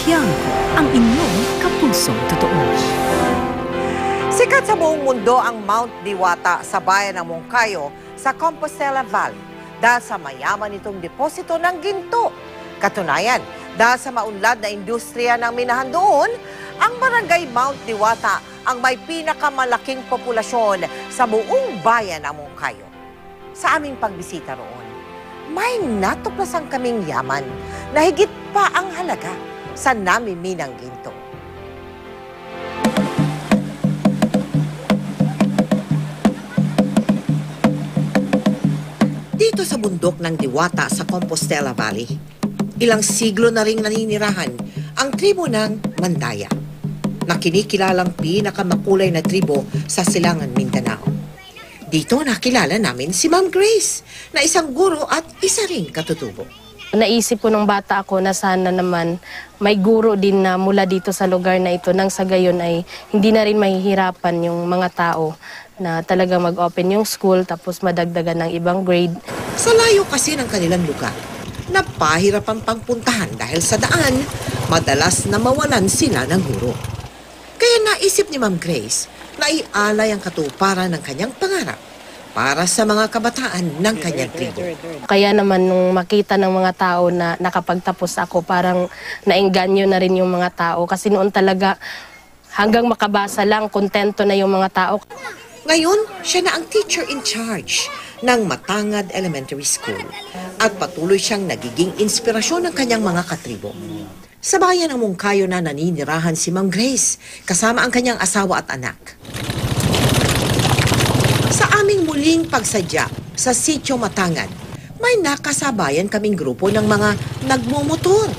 Tiangco, ang inyong kapulsong totoo. Sikat sa buong mundo ang Mount Diwata sa bayan ng Moncayo sa Compostela Valley dahil sa mayaman itong deposito ng ginto. Katunayan, dahil sa maunlad na industriya ng minahan doon, ang barangay Mount Diwata ang may pinakamalaking populasyon sa buong bayan ng Moncayo. Sa aming pagbisita roon, may natuklasan kaming yaman na higit pa ang halaga sa namiminang ginto. Dito sa bundok ng Diwata sa Compostela Valley, ilang siglo na ring naninirahan ang tribo ng Mandaya, na kinikilalang pinakamakulay na tribo sa Silangan, Mindanao. Dito nakilala namin si Ma'am Grace, na isang guro at isa ring katutubo. Naisip ko nung bata ako na sana naman may guro din na mula dito sa lugar na ito nang sa gayon ay hindi na rin mahihirapan yung mga tao na talaga mag-open yung school tapos madagdagan ng ibang grade. Sa layo kasi ng kanilang lugar, napahirapan pang puntahan dahil sa daan, madalas na mawalan sila ng guro. Kaya naisip ni Ma'am Grace na ialay ang katuparan ng kanyang pangarap para sa mga kabataan ng kanyang tribo. Kaya naman nung makita ng mga tao na nakapagtapos ako, parang naengganyo na rin yung mga tao. Kasi noon talaga hanggang makabasa lang, kontento na yung mga tao. Ngayon, siya na ang teacher in charge ng Matangad Elementary School at patuloy siyang nagiging inspirasyon ng kanyang mga katribo. Sa bayan ng Moncayo na naninirahan si Ma'am Grace kasama ang kanyang asawa at anak. Sa aming muling pagsadya sa Sitio Matangad, may nakasabayan kaming grupo ng mga nagmumotor.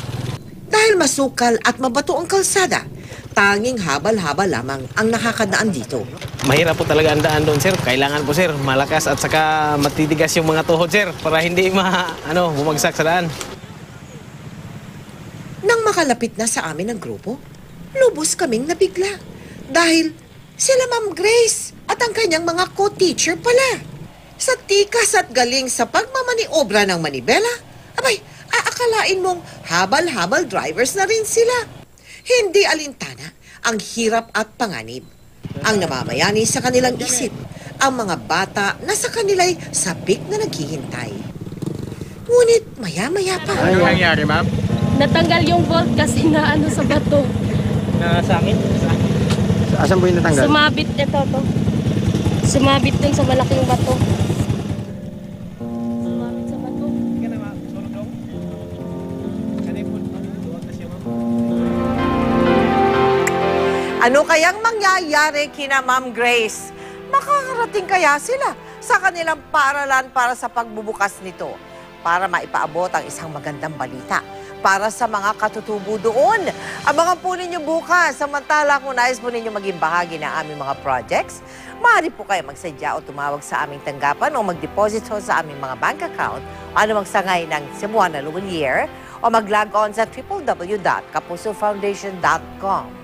Dahil masukal at mabato ang kalsada, tanging habal-habal lamang ang nakakadaan dito. Mahirap po talaga ang daan doon, sir. Kailangan po, sir, malakas at saka matitigas yung mga tuhod, sir, para hindi bumagsak sa daan. Nang makalapit na sa amin ang grupo, lubos kaming nabigla. Dahil sila Ma'am Grace at ang kanyang mga co-teacher pala. Sa tikas at galing sa pagmamaniobra ng manibela, abay, aakalain mong habal-habal drivers na rin sila. Hindi alintana ang hirap at panganib. Ang namamayani sa kanilang isip, ang mga bata na sa kanila'y sabik na naghihintay. Ngunit maya-maya pa. Ano nangyari, ma'am? Natanggal yung bolt kasi na sa bato. Nasangit? Asan po yung natanggal? Sumabit ito to. Sumabit dun sa malaking bato. Sumabit sa bato. Hindi ka na masurugong? Kanay po, duwag na siya, ma'am. Ano kayang mangyayari kina Ma'am Grace? Makakarating kaya sila sa kanilang paaralan para sa pagbubukas nito para maipaabot ang isang magandang balita para sa mga katutubo doon. Abangan po ninyo bukas. Samantala, kung nais po ninyo maging bahagi ng aming mga projects, maaari po kayo magsadya o tumawag sa aming tanggapan o mag-deposit sa aming mga bank account o ano magsangay ng Cebuana Lumiere o mag-log on sa www.kapusofoundation.com.